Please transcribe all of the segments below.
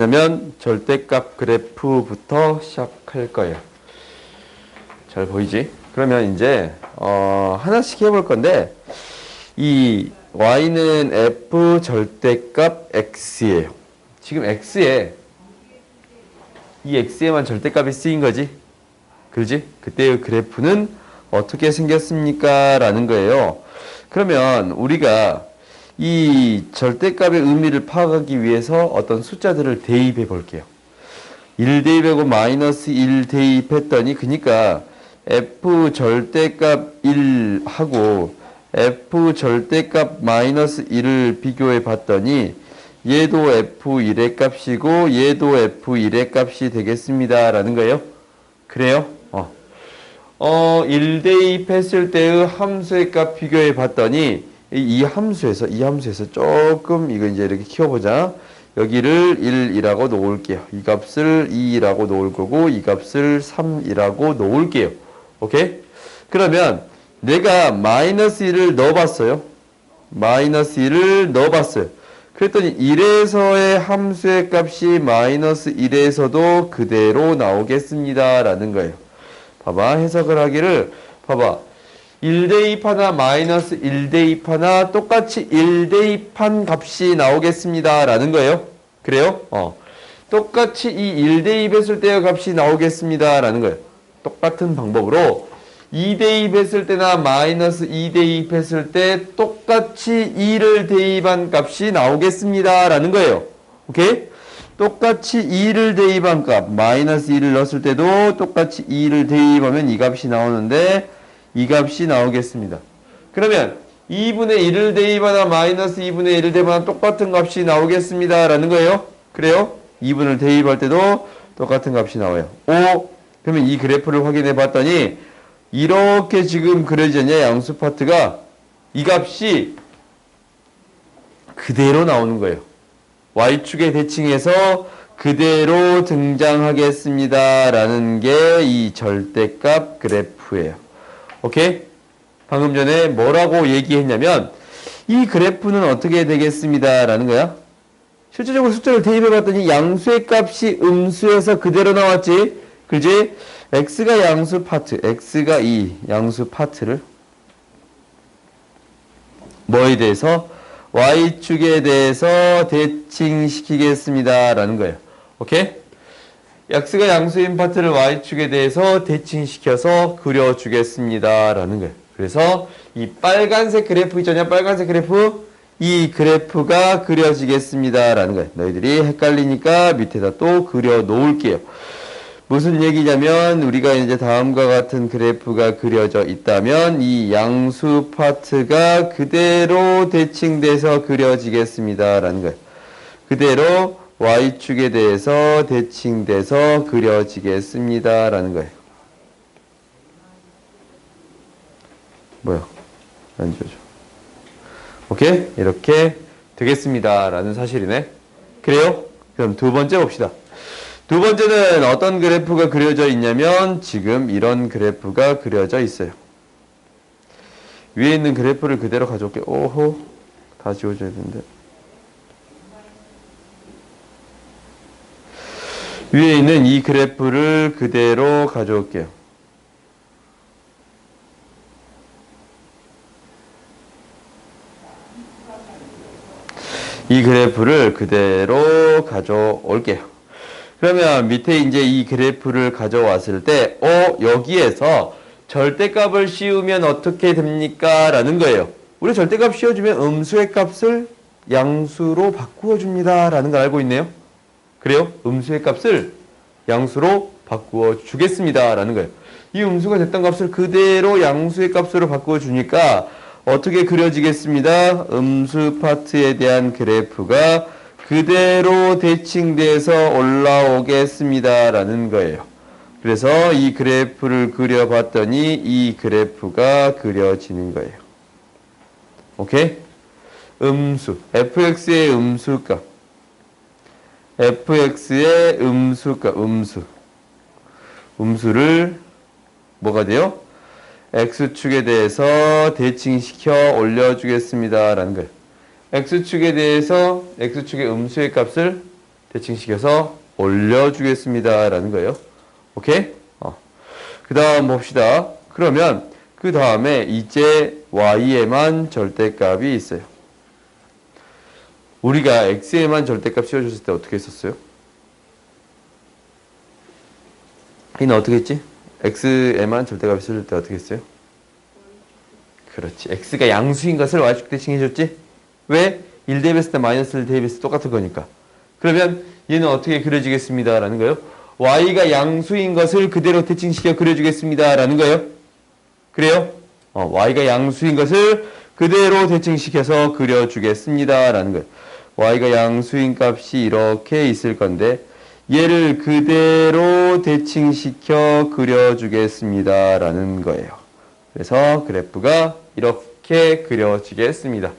그러면 절대값 그래프부터 시작할 거예요. 잘 보이지? 그러면 이제 하나씩 해볼 건데 이 y는 f 절대값 x예요. 지금 x에 이 x에만 절대값이 쓰인 거지? 그러지? 그때의 그래프는 어떻게 생겼습니까? 라는 거예요. 그러면 우리가 이 절대값의 의미를 파악하기 위해서 어떤 숫자들을 대입해 볼게요. 1 대입하고 마이너스 1 대입했더니 그러니까 f 절대값 1하고 f 절대값 마이너스 1을 비교해 봤더니 얘도 f1의 값이고 얘도 f1의 값이 되겠습니다. 라는 거예요. 그래요? 1 대입했을 때의 함수의 값 비교해 봤더니 이 함수에서 조금 이거 이제 이렇게 키워보자. 여기를 1이라고 놓을게요. 이 값을 2라고 놓을 거고 이 값을 3이라고 놓을게요. 오케이? 그러면 내가 마이너스 1을 넣어봤어요. 마이너스 1을 넣어봤어요. 그랬더니 1에서의 함수의 값이 마이너스 1에서도 그대로 나오겠습니다. 라는 거예요. 봐봐. 해석을 하기를 봐봐. 1 대입하나 마이너스 1 대입하나 똑같이 1 대입한 값이 나오겠습니다. 라는 거예요. 그래요? 똑같이 이 1 대입했을 때의 값이 나오겠습니다. 라는 거예요. 똑같은 방법으로 2 대입했을 때나 마이너스 2 대입했을 때 똑같이 2를 대입한 값이 나오겠습니다. 라는 거예요. 오케이? 똑같이 2를 대입한 값, 마이너스 2를 넣었을 때도 똑같이 2를 대입하면 이 값이 나오는데 이 값이 나오겠습니다. 그러면 2분의 1을 대입하나 마이너스 2분의 1을 대입하나 똑같은 값이 나오겠습니다. 라는 거예요. 그래요? 2분을 대입할 때도 똑같은 값이 나와요. 그러면 이 그래프를 확인해 봤더니 이렇게 지금 그려지냐 양수 파트가 이 값이 그대로 나오는 거예요. y축의 대칭에서 그대로 등장하겠습니다. 라는 게 이 절대값 그래프예요. 오케이? 방금 전에 뭐라고 얘기했냐면 이 그래프는 어떻게 되겠습니다. 라는 거야. 실질적으로 숫자를 대입해 봤더니 양수의 값이 음수에서 그대로 나왔지. 그지? x가 양수 파트, x가 이 양수 파트를 뭐에 대해서? y축에 대해서 대칭시키겠습니다. 라는 거예요. 오케이? x가 양수인 파트를 y축에 대해서 대칭시켜서 그려주겠습니다. 라는 거예요. 그래서 이 빨간색 그래프 있잖냐? 빨간색 그래프. 이 그래프가 그려지겠습니다. 라는 거예요. 너희들이 헷갈리니까 밑에다 또 그려 놓을게요. 무슨 얘기냐면 우리가 이제 다음과 같은 그래프가 그려져 있다면 이 양수 파트가 그대로 대칭돼서 그려지겠습니다. 라는 거예요. 그대로 y축에 대해서 대칭돼서 그려지겠습니다. 라는 거예요. 뭐야? 안 지워져. 오케이? 이렇게 되겠습니다. 라는 사실이네. 그래요? 그럼 두 번째 봅시다. 두 번째는 어떤 그래프가 그려져 있냐면 지금 이런 그래프가 그려져 있어요. 위에 있는 그래프를 그대로 가져올게요. 오호, 다 지워져야 되는데. 위에 있는 이 그래프를 그대로 가져올게요. 이 그래프를 그대로 가져올게요. 그러면 밑에 이제 이 그래프를 가져왔을 때, 여기에서 절대값을 씌우면 어떻게 됩니까? 라는 거예요. 우리 절대값 씌워주면 음수의 값을 양수로 바꾸어 줍니다. 라는 걸 알고 있네요. 그래요? 음수의 값을 양수로 바꾸어 주겠습니다. 라는 거예요. 이 음수가 됐던 값을 그대로 양수의 값으로 바꾸어 주니까 어떻게 그려지겠습니다? 음수 파트에 대한 그래프가 그대로 대칭돼서 올라오겠습니다. 라는 거예요. 그래서 이 그래프를 그려봤더니 이 그래프가 그려지는 거예요. 오케이? 음수. fx의 음수값. fx의 음수값. 음수를 뭐가 돼요? x축에 대해서 대칭시켜 올려주겠습니다. 라는 거예요. x축에 대해서 x축의 음수의 값을 대칭시켜서 올려주겠습니다. 라는 거예요. 오케이? 그 다음 봅시다. 그러면 그 다음에 이제 y에만 절대값이 있어요. 우리가 x에만 절대값 씌워줬을 때 어떻게 했었어요? 얘는 어떻게 했지? x에만 절대값이 씌워줄 때 어떻게 했어요? 그렇지. x가 양수인 것을 y축 대칭해줬지? 왜? 1 대입했을 때 마이너스 1 대입했을 때 똑같은 거니까. 그러면 얘는 어떻게 그려지겠습니다. 라는 거예요. y가 양수인 것을 그대로 대칭시켜 그려주겠습니다. 라는 거예요. 그래요? y가 양수인 것을 그대로 대칭시켜서 그려주겠습니다. 라는 거예요. y가 양수인 값이 이렇게 있을 건데 얘를 그대로 대칭시켜 그려주겠습니다. 라는 거예요. 그래서 그래프가 이렇게 그려지겠습니다.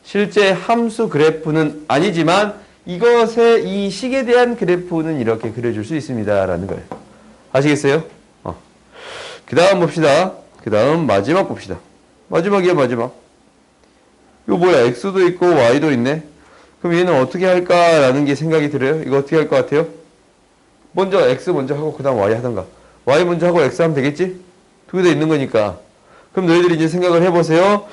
실제 함수 그래프는 아니지만 이것의 이 식에 대한 그래프는 이렇게 그려줄 수 있습니다. 라는 거예요. 아시겠어요? 그 다음 봅시다. 그 다음 마지막 봅시다. 마지막이야 마지막. 이거 뭐야? x도 있고 y도 있네. 그럼 얘는 어떻게 할까라는 게 생각이 들어요? 이거 어떻게 할 것 같아요? 먼저 x 먼저 하고 그 다음 y 하던가. y 먼저 하고 x 하면 되겠지? 두 개 다 있는 거니까. 그럼 너희들이 이제 생각을 해보세요.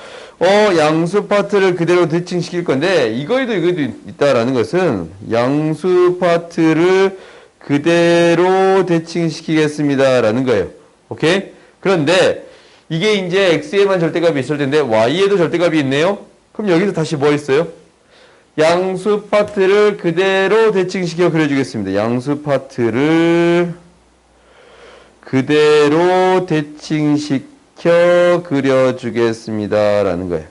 양수 파트를 그대로 대칭시킬 건데 이거에도 있다라는 것은 양수 파트를 그대로 대칭시키겠습니다. 라는 거예요. 오케이? 그런데 이게 이제 x에만 절대값이 있을 텐데 y에도 절대값이 있네요. 그럼 여기서 다시 뭐 있어요? 양수 파트를 그대로 대칭시켜 그려주겠습니다. 양수 파트를 그대로 대칭시켜 그려주겠습니다. 라는 거예요.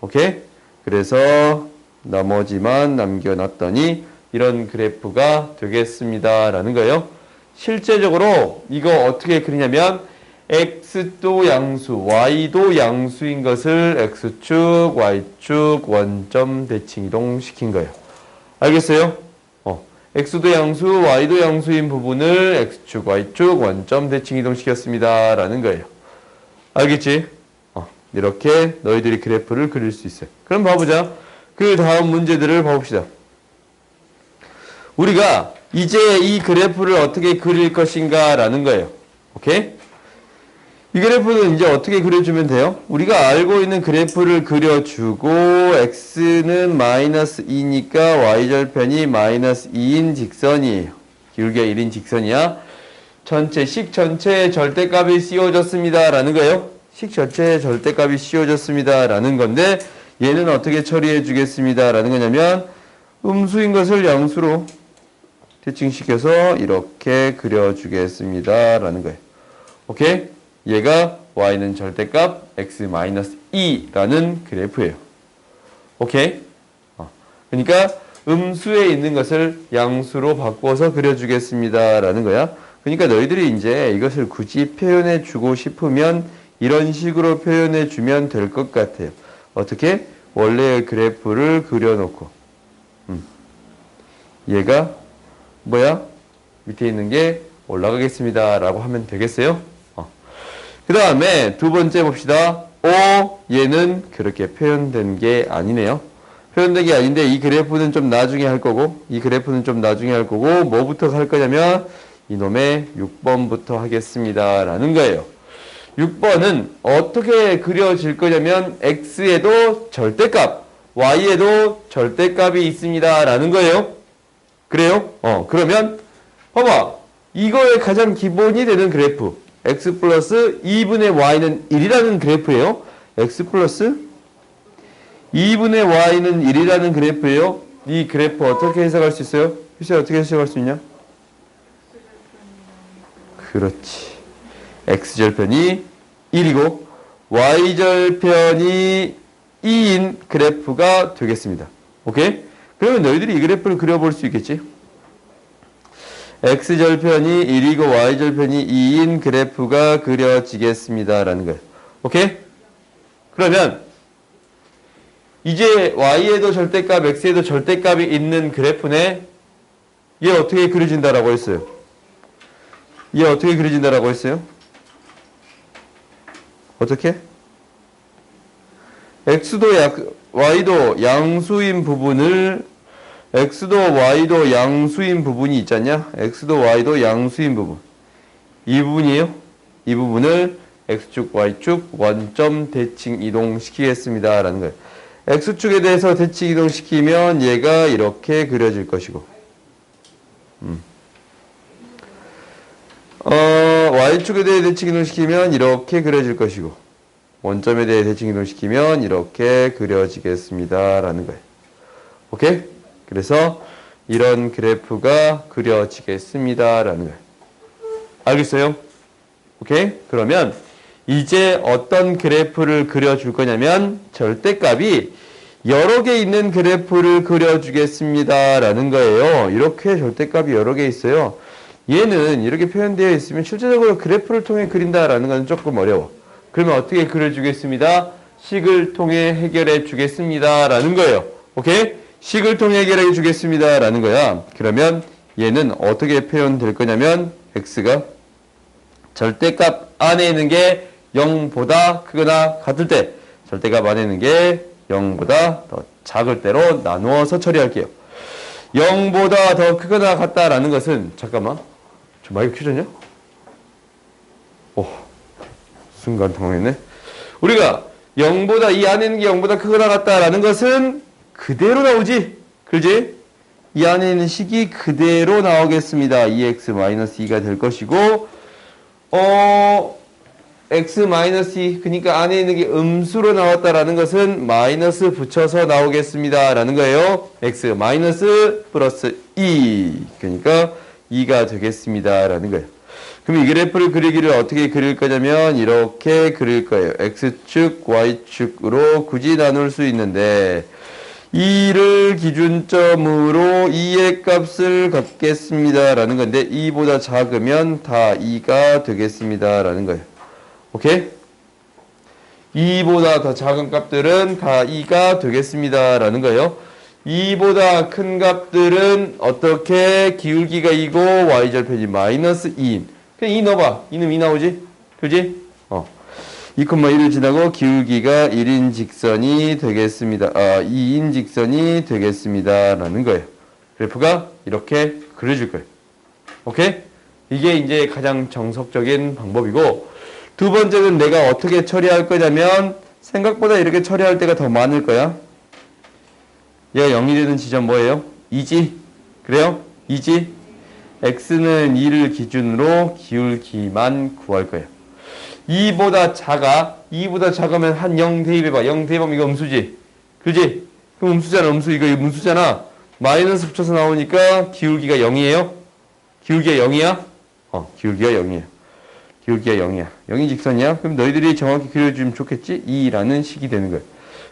오케이? 그래서 나머지만 남겨놨더니 이런 그래프가 되겠습니다. 라는 거예요. 실제적으로 이거 어떻게 그리냐면 x도 양수, y도 양수인 것을 x축, y축 원점 대칭 이동시킨 거예요. 알겠어요? x도 양수, y도 양수인 부분을 x축, y축 원점 대칭 이동시켰습니다. 라는 거예요. 알겠지? 이렇게 너희들이 그래프를 그릴 수 있어요. 그럼 봐보자. 그 다음 문제들을 봐봅시다. 우리가 이제 이 그래프를 어떻게 그릴 것인가 라는 거예요. 오케이? 이 그래프는 이제 어떻게 그려주면 돼요? 우리가 알고 있는 그래프를 그려주고 x는 마이너스 2니까 y절편이 마이너스 2인 직선이에요. 기울기가 1인 직선이야. 식 전체에 절대값이 씌워졌습니다. 라는 거예요. 식 전체에 절대값이 씌워졌습니다. 라는 건데 얘는 어떻게 처리해 주겠습니다. 라는 거냐면 음수인 것을 양수로 대칭시켜서 이렇게 그려주겠습니다. 라는 거예요. 오케이? 얘가 y는 절대값 x-2라는 그래프예요. 오케이? 그러니까 음수에 있는 것을 양수로 바꿔서 그려주겠습니다. 라는 거야. 그러니까 너희들이 이제 이것을 굳이 표현해 주고 싶으면 이런 식으로 표현해 주면 될 것 같아요. 어떻게? 원래의 그래프를 그려놓고 얘가 뭐야? 밑에 있는 게 올라가겠습니다. 라고 하면 되겠어요? 그 다음에 두 번째 봅시다. 얘는 그렇게 표현된 게 아니네요. 표현된 게 아닌데 이 그래프는 좀 나중에 할 거고 이 그래프는 좀 나중에 할 거고 뭐부터 할 거냐면 이놈의 6번부터 하겠습니다. 라는 거예요. 6번은 어떻게 그려질 거냐면 x에도 절대값, y에도 절대값이 있습니다. 라는 거예요. 그래요? 그러면 봐봐. 이거의 가장 기본이 되는 그래프 x 플러스 2분의 y는 1이라는 그래프예요. x 플러스 2분의 y는 1이라는 그래프예요. 이 그래프 어떻게 해석할 수 있어요? 글쎄 어떻게 해석할 수 있냐? 그렇지. x절편이 1이고 y절편이 2인 그래프가 되겠습니다. 오케이? 그러면 너희들이 이 그래프를 그려볼 수 있겠지? x절편이 1이고 y절편이 2인 그래프가 그려지겠습니다. 라는 거예요. 오케이? 그러면 이제 y에도 절대값, x에도 절대값이 있는 그래프네. 얘 어떻게 그려진다라고 했어요? 얘 어떻게 그려진다라고 했어요? 어떻게? x도 y도 양수인 부분을 x도 y도 양수인 부분이 있잖냐? x도 y도 양수인 부분. 이 부분이에요. 이 부분을 x축, y축 원점 대칭 이동시키겠습니다. 라는 거예요. x축에 대해서 대칭 이동시키면 얘가 이렇게 그려질 것이고, y축에 대해 대칭 이동시키면 이렇게 그려질 것이고, 원점에 대해 대칭 이동시키면 이렇게 그려지겠습니다. 라는 거예요. 오케이? 그래서 이런 그래프가 그려지겠습니다. 라는 거예요. 알겠어요? 오케이? 그러면 이제 어떤 그래프를 그려줄 거냐면 절대값이 여러 개 있는 그래프를 그려주겠습니다. 라는 거예요. 이렇게 절대값이 여러 개 있어요. 얘는 이렇게 표현되어 있으면 실제적으로 그래프를 통해 그린다라는 건 조금 어려워. 그러면 어떻게 그려주겠습니다? 식을 통해 해결해 주겠습니다. 라는 거예요. 오케이? 식을 통해 해결해 주겠습니다. 라는 거야. 그러면 얘는 어떻게 표현될 거냐면 x가 절대값 안에 있는 게 0보다 크거나 같을 때, 절대값 안에 있는 게 0보다 더 작을 때로 나누어서 처리할게요. 0보다 더 크거나 같다라는 것은, 잠깐만, 저 마이크 켜졌냐? 오, 순간 당황했네. 우리가 0보다, 이 안에 있는 게 0보다 크거나 같다라는 것은 그대로 나오지? 그지? 이 안에 있는 식이 그대로 나오겠습니다. 2x-2가 될 것이고, x-2, 그러니까 안에 있는 게 음수로 나왔다라는 것은 마이너스 붙여서 나오겠습니다. 라는 거예요. x 마이너스 플러스 2. 그러니까 2가 되겠습니다. 라는 거예요. 그럼 이 그래프를 그리기를 어떻게 그릴 거냐면 이렇게 그릴 거예요. x축, y축으로 굳이 나눌 수 있는데 2를 기준점으로 2의 값을 갖겠습니다. 라는 건데 2보다 작으면 다 2가 되겠습니다. 라는 거예요. 오케이? 2보다 더 작은 값들은 다 2가 되겠습니다. 라는 거예요. 2보다 큰 값들은 어떻게 기울기가 2고 y절편이 마이너스 2인. 그냥 2 넣어봐. 2는 2 나오지? 그지? 2,1을 지나고 기울기가 1인 직선이 되겠습니다. 2인 직선이 되겠습니다. 라는 거예요. 그래프가 이렇게 그려줄 거예요. 오케이? 이게 이제 가장 정석적인 방법이고, 두 번째는 내가 어떻게 처리할 거냐면 생각보다 이렇게 처리할 때가 더 많을 거야. 얘가 0이 되는 지점 뭐예요? 2지? 그래요? 2지? x는 2를 기준으로 기울기만 구할 거예요. 2보다 작아. 2보다 작으면 한 0 대입해봐. 0 대입하면 이거 음수지? 그지? 그럼 음수잖아. 음수. 이거 음수잖아. 마이너스 붙여서 나오니까 기울기가 0이에요? 기울기가 0이야? 기울기가 0이에요. 기울기가 0이야. 0이 직선이야? 그럼 너희들이 정확히 그려주면 좋겠지? 2라는 식이 되는 거예요.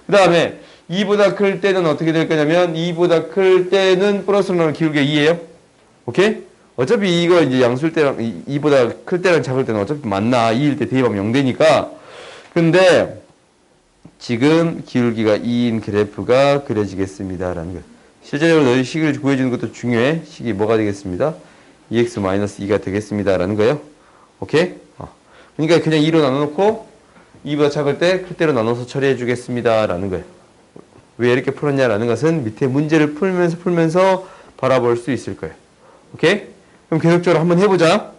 그 다음에 2보다 클 때는 어떻게 될 거냐면 2보다 클 때는 플러스로 나오는 기울기가 2예요. 오케이? 어차피 이거 이제 양수일 때랑 2보다 클 때랑 작을 때는 어차피 맞나. 2일 때 대입하면 0 되니까. 근데 지금 기울기가 2인 그래프가 그려지겠습니다. 라는 거예요. 실제적으로 너희 식을 구해주는 것도 중요해. 식이 뭐가 되겠습니다? 2x-2가 되겠습니다. 라는 거예요. 오케이? 그러니까 그냥 2로 나눠놓고 2보다 작을 때 클 때로 나눠서 처리해 주겠습니다. 라는 거예요. 왜 이렇게 풀었냐라는 것은 밑에 문제를 풀면서 바라볼 수 있을 거예요. 오케이? 그럼 계속적으로 한번 해보자.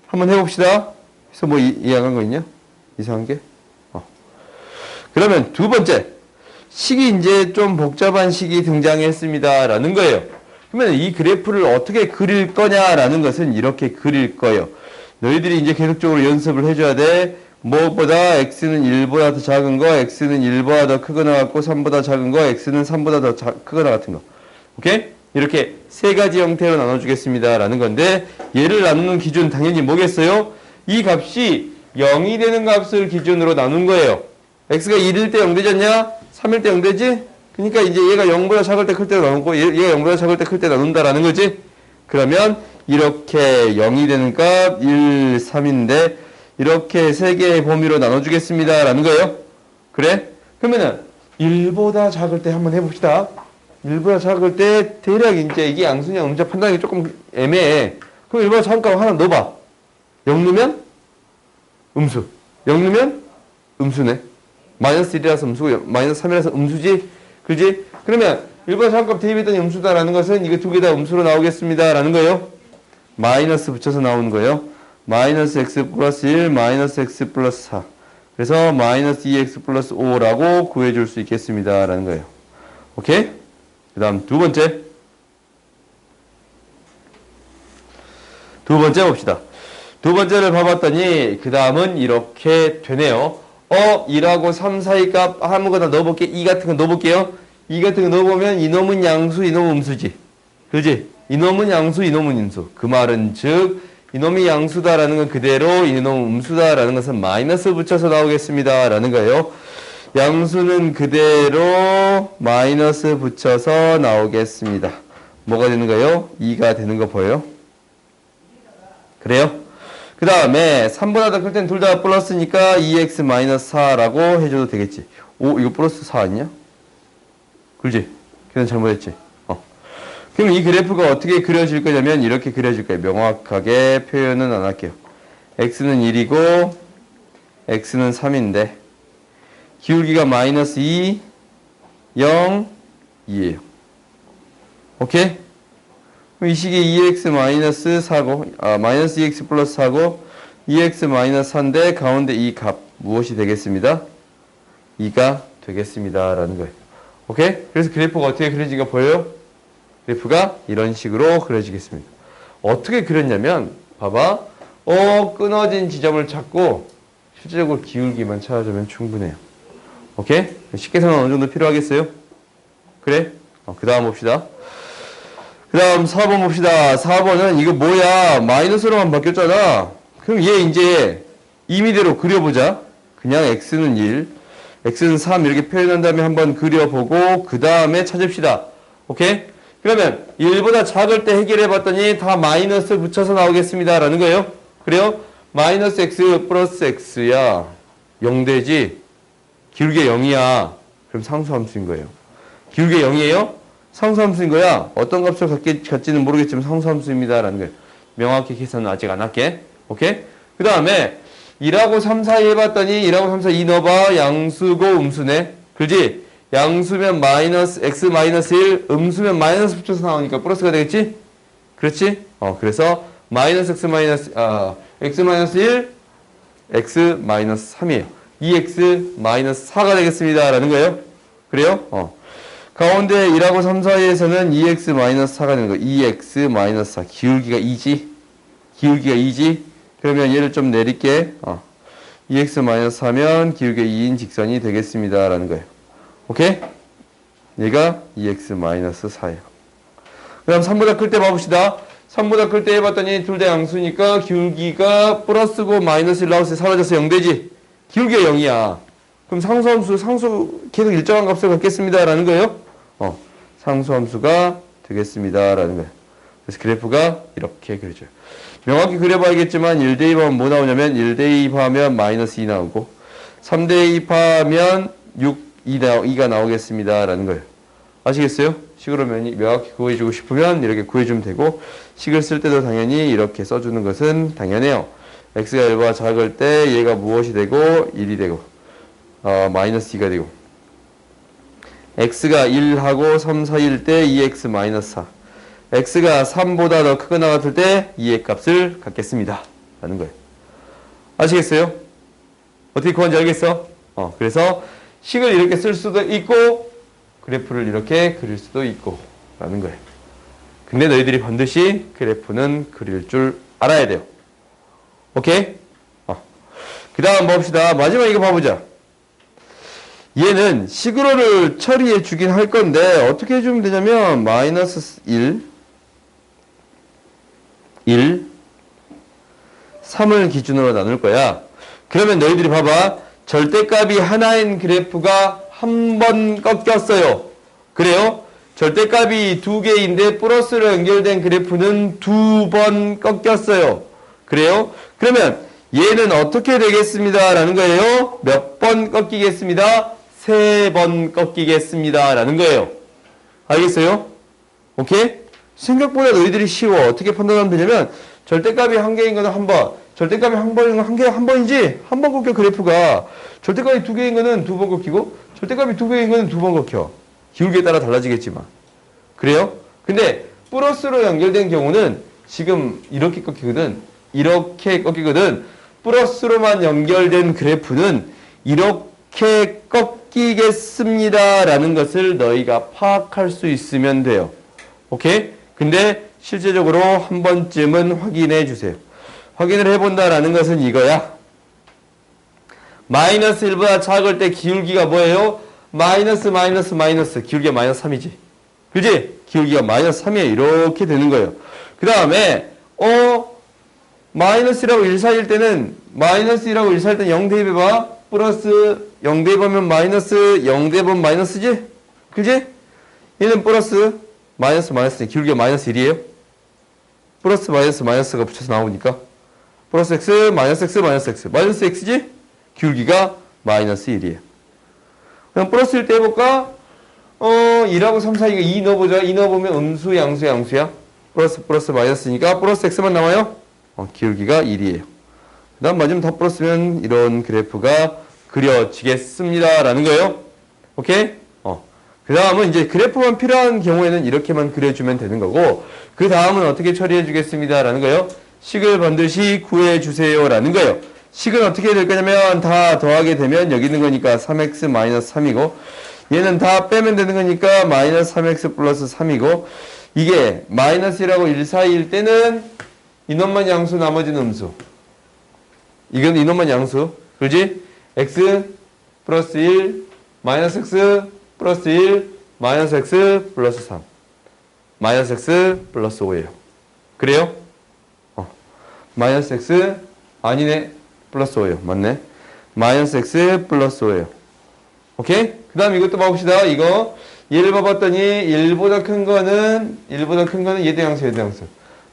한번 해봅시다. 그래서 뭐 이해한 거 있냐? 이상한 게? 그러면 두 번째. 식이 이제 좀 복잡한 식이 등장했습니다. 라는 거예요. 그러면 이 그래프를 어떻게 그릴 거냐라는 것은 이렇게 그릴 거예요. 너희들이 이제 계속적으로 연습을 해줘야 돼. 무엇보다 x는 1보다 더 작은 거, x는 1보다 더 크거나 같고 3보다 작은 거, x는 3보다 더 크거나 같은 거. 오케이? 이렇게 세 가지 형태로 나눠주겠습니다. 라는 건데 얘를 나누는 기준 당연히 뭐겠어요? 이 값이 0이 되는 값을 기준으로 나눈 거예요. x가 1일 때 0 되지 않냐? 3일 때 0 되지? 그러니까 이제 얘가 0보다 작을 때 클 때 나누고 얘가 0보다 작을 때 클 때 나눈다라는 거지? 그러면 이렇게 0이 되는 값 1, 3인데 이렇게 세 개의 범위로 나눠주겠습니다. 라는 거예요. 그래? 그러면은 1보다 작을 때 한번 해봅시다. 1보다 작을 때 대략 이제 이게 양수냐 음수냐 판단하기 조금 애매해. 그럼 1보다 작은 값 하나 넣어봐. 0 넣으면 음수. 0 넣으면 음수네. 마이너스 1이라서 음수고 마이너스 3이라서 음수지? 그지? 그러면 1번 상값 대입했더니 음수다라는 것은 이거 두 개 다 음수로 나오겠습니다. 라는 거예요. 마이너스 붙여서 나오는 거예요. 마이너스 x 플러스 1, 마이너스 x 플러스 4. 그래서 마이너스 2x 플러스 5라고 구해줄 수 있겠습니다. 라는 거예요. 오케이? 그 다음 두 번째. 두 번째 봅시다. 두 번째를 봐봤더니 그 다음은 이렇게 되네요. 2라고 3 사이 값 아무거나 넣어볼게. 2 같은 거 넣어볼게요. 2 같은 거 넣어보면 이놈은 양수, 이놈은 음수지. 그지? 이놈은 양수, 이놈은 인수. 그 말은 즉 이놈이 양수다라는 건 그대로 이놈은 음수다라는 것은 마이너스 붙여서 나오겠습니다. 라는 거예요. 양수는 그대로 마이너스 붙여서 나오겠습니다. 뭐가 되는 거예요? 2가 되는 거 보여요? 그래요? 그 다음에 3보다 더 클 땐 둘 다 플러스니까 2x-4라고 해줘도 되겠지. 오, 이거 플러스 4 아니냐? 그렇지? 걔는 잘못했지. 그럼 이 그래프가 어떻게 그려질 거냐면 이렇게 그려질 거예요. 명확하게 표현은 안 할게요. x는 1이고 x는 3인데 기울기가 마이너스 2, 0, 2예요. 오케이? 그럼 이 식이 2x 마이너스 4고 마이너스 2x 플러스 4고 2x 마이너스 4인데 가운데 이 값 무엇이 되겠습니다? 2가 되겠습니다. 라는 거예요. 오케이? 그래서 그래프가 어떻게 그려지가 보여요? 그래프가 이런 식으로 그려지겠습니다. 어떻게 그렸냐면 봐봐. 끊어진 지점을 찾고 실질적으로 기울기만 찾아주면 충분해요. 오케이? 쉽게 설명 어느 정도 필요하겠어요? 그래? 그 다음 봅시다. 그 다음 4번 봅시다. 4번은 이거 뭐야? 마이너스로만 바뀌었잖아. 그럼 얘 이제 임의대로 그려보자. 그냥 x는 1, x는 3 이렇게 표현한 다음에 한번 그려보고 그 다음에 찾읍시다. 오케이? 그러면 1보다 작을 때 해결해 봤더니 다 마이너스 붙여서 나오겠습니다. 라는 거예요. 그래요? 마이너스 x 플러스 x야. 0되지? 기울기 0이야. 그럼 상수함수인 거예요. 기울기 0이에요? 상수함수인 거야. 어떤 값을 갖지는 모르겠지만 상수함수입니다. 라는 거예요. 명확히 계산은 아직 안 할게. 오케이? 그 다음에 2하고 3 사이 해봤더니 2하고 3 사이 2 넣어봐. 양수고 음수네. 그렇지? 양수면 마이너스 x 마이너스 1, 음수면 마이너스 붙여서 나오니까 플러스가 되겠지? 그렇지? 그래서 마이너스 x 마이너스 x 마이너스 1, x 마이너스 3이에요. 2x 마이너스 4가 되겠습니다. 라는 거예요. 그래요? 가운데 1하고 3 사이에서는 2x 마이너스 4가 되는 거예요. 2x 마이너스 4. 기울기가 2지? 기울기가 2지? 그러면 얘를 좀 내릴게. 2x 마이너스 4면 기울기가 2인 직선이 되겠습니다. 라는 거예요. 오케이? 얘가 2x-4예요. 그 다음 3보다 클 때 봐봅시다. 3보다 클 때 해봤더니 둘 다 양수니까 기울기가 플러스고 마이너스 1 나왔을 때 사라져서 0되지? 기울기가 0이야. 그럼 상수 계속 일정한 값을 갖겠습니다. 라는 거예요. 상수함수가 되겠습니다. 라는 거예요. 그래서 그래프가 이렇게 그려져요. 명확히 그려봐야겠지만 1대입하면 뭐 나오냐면 1대입하면 마이너스 2 나오고 3대입하면 2가 나오겠습니다. 라는 거예요. 아시겠어요? 식으로 명확히 구해주고 싶으면 이렇게 구해주면 되고 식을 쓸 때도 당연히 이렇게 써주는 것은 당연해요. x가 1보다 작을 때 얘가 무엇이 되고 1이 되고 마이너스 2가 되고 x가 1하고 3 사이일 때 2x 마이너스 4 x가 3보다 더 크거나 같을 때 2의 값을 갖겠습니다. 라는 거예요. 아시겠어요? 어떻게 구하는지 알겠어? 그래서 식을 이렇게 쓸 수도 있고 그래프를 이렇게 그릴 수도 있고 라는 거예요. 근데 너희들이 반드시 그래프는 그릴 줄 알아야 돼요. 오케이? 그 다음 봅시다. 마지막 이거 봐보자. 얘는 식으로를 처리해 주긴 할 건데 어떻게 해주면 되냐면 마이너스 1 3을 기준으로 나눌 거야. 그러면 너희들이 봐봐. 절대값이 하나인 그래프가 한 번 꺾였어요. 그래요? 절대값이 두 개인데 플러스로 연결된 그래프는 두 번 꺾였어요. 그래요? 그러면 얘는 어떻게 되겠습니다. 라는 거예요. 몇 번 꺾이겠습니다. 3번 꺾이겠습니다. 라는 거예요. 알겠어요? 오케이? 생각보다 너희들이 쉬워. 어떻게 판단하면 되냐면 절대값이 한 개인 거는 한 번. 절대값이 한 번인 건 한 번이지? 한 번 꺾여 그래프가. 절대값이 두 개인 거는 두 번 꺾이고 절대값이 두 개인 거는 두 번 꺾여. 기울기에 따라 달라지겠지만. 그래요? 근데 플러스로 연결된 경우는 지금 이렇게 꺾이거든. 이렇게 꺾이거든. 플러스로만 연결된 그래프는 이렇게 꺾이겠습니다. 라는 것을 너희가 파악할 수 있으면 돼요. 오케이? 근데 실제적으로 한 번쯤은 확인해 주세요. 확인을 해본다라는 것은 이거야. 마이너스 1보다 작을 때 기울기가 뭐예요? 마이너스 기울기가 마이너스 3이지. 그지? 기울기가 마이너스 3이에요. 이렇게 되는 거예요. 그 다음에 마이너스라고 1 사일 때는 마이너스라고 1 사일 때는 0 대입해봐. 플러스 0 대입하면 마이너스 0 대입하면 마이너스지? 그지? 얘는 플러스 마이너스 기울기가 마이너스 1이에요. 플러스 마이너스가 붙여서 나오니까 플러스 x 마이너스 x지? 기울기가 마이너스 1이에요. 그럼 플러스 1 때 해볼까? 2하고 3 사이가 2 넣어보자. 2 넣어보면 음수, 양수야. 플러스 마이너스니까 플러스 x만 남아요. 기울기가 1이에요. 그 다음 맞으면 다 플러스면 이런 그래프가 그려지겠습니다. 라는 거예요. 오케이? 그 다음은 이제 그래프만 필요한 경우에는 이렇게만 그려주면 되는 거고, 그 다음은 어떻게 처리해 주겠습니다. 라는 거예요. 식을 반드시 구해 주세요. 라는 거예요. 식은 어떻게 될 거냐면 다 더하게 되면 여기 있는 거니까 3x 마이너스 3이고, 얘는 다 빼면 되는 거니까 마이너스 3x 플러스 3이고, 이게 마이너스라고 1 사이일 때는 이놈만 양수, 나머지는 음수. 이건 이놈만 양수. 그렇지? x 플러스 1 마이너스 x 플러스 1 마이너스 x 플러스 3 마이너스 x 플러스 5예요. 그래요? 마이너스 x 아니네. 플러스 5예요. 맞네. 마이너스 x 플러스 5예요. 오케이? 그 다음 이것도 봐봅시다. 이거 얘를 봐봤더니 1보다 큰 거는 얘도 양수.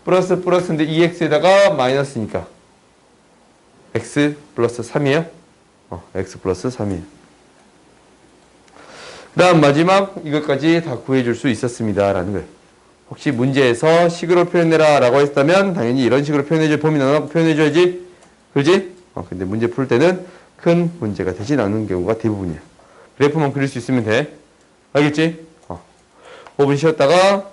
플러스인데 2x에다가 마이너스니까 x 플러스 3이에요. x 플러스 3이에요. 그 다음 마지막 이것까지 다 구해줄 수 있었습니다. 라는 거예요. 혹시 문제에서 식으로 표현해라 라고 했다면 당연히 이런 식으로 표현해줄 범위 나눠갖고 표현해줘야지. 그렇지? 근데 문제 풀 때는 큰 문제가 되진 않는 경우가 대부분이야. 그래프만 그릴 수 있으면 돼. 알겠지? 5분 쉬었다가